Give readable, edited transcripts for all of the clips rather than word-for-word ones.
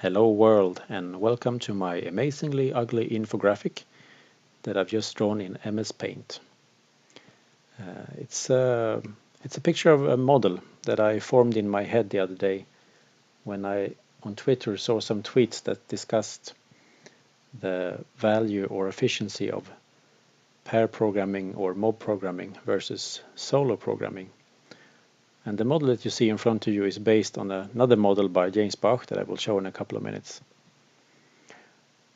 Hello world, and welcome to my amazingly ugly infographic that I've just drawn in MS Paint. It's a picture of a model that I formed in my head the other day when I on Twitter saw some tweets that discussed the value or efficiency of pair programming or mob programming versus solo programming. And the model that you see in front of you is based on another model by James Bach that I will show in a couple of minutes.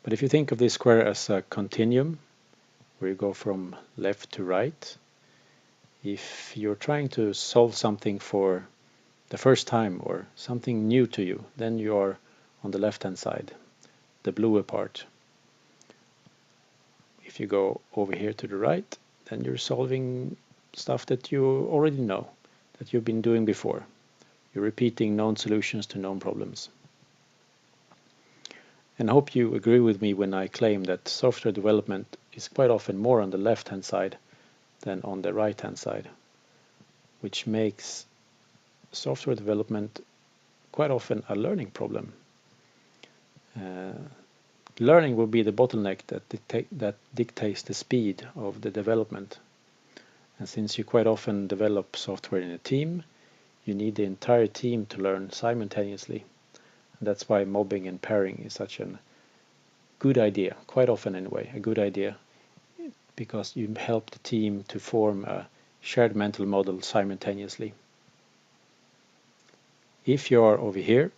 But if you think of this square as a continuum, where you go from left to right, if you're trying to solve something for the first time or something new to you, then you are on the left-hand side, the bluer part. If you go over here to the right, then you're solving stuff that you already know, that you've been doing before. You're repeating known solutions to known problems. And I hope you agree with me when I claim that software development is quite often more on the left-hand side than on the right-hand side, which makes software development quite often a learning problem. Learning will be the bottleneck that dictates the speed of the development. And since you quite often develop software in a team, you need the entire team to learn simultaneously. And that's why mobbing and pairing is such a good idea, quite often anyway, a good idea, because you help the team to form a shared mental model simultaneously. If you are over here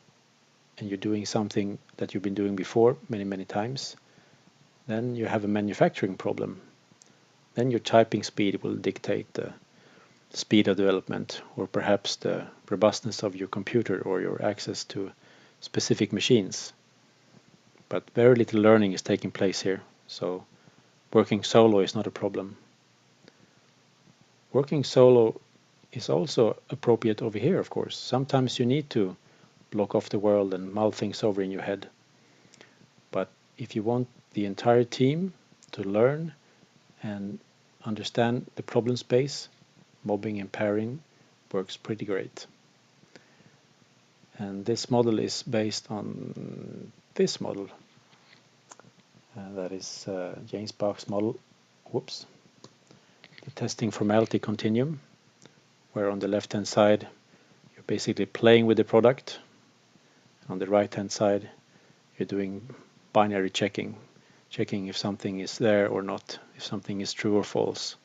and you're doing something that you've been doing before many times, then you have a manufacturing problem. Then your typing speed will dictate the speed of development, or perhaps the robustness of your computer or your access to specific machines. But very little learning is taking place here, so working solo is not a problem. Working solo is also appropriate over here, of course. Sometimes you need to block off the world and mull things over in your head. But if you want the entire team to learn and understand the problem space, mobbing and pairing works pretty great. And this model is based on this model. That is James Bach's model. Whoops. The testing formality continuum, where on the left-hand side you're basically playing with the product. On the right-hand side you're doing binary checking if something is there or not, if something is true or false.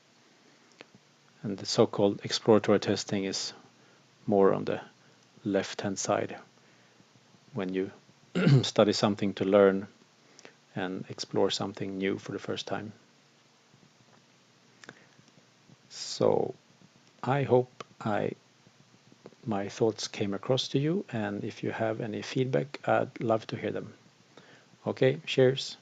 And the so-called exploratory testing is more on the left-hand side, when you study something to learn and explore something new for the first time. So I hope my thoughts came across to you, and if you have any feedback, I'd love to hear them. Okay, cheers.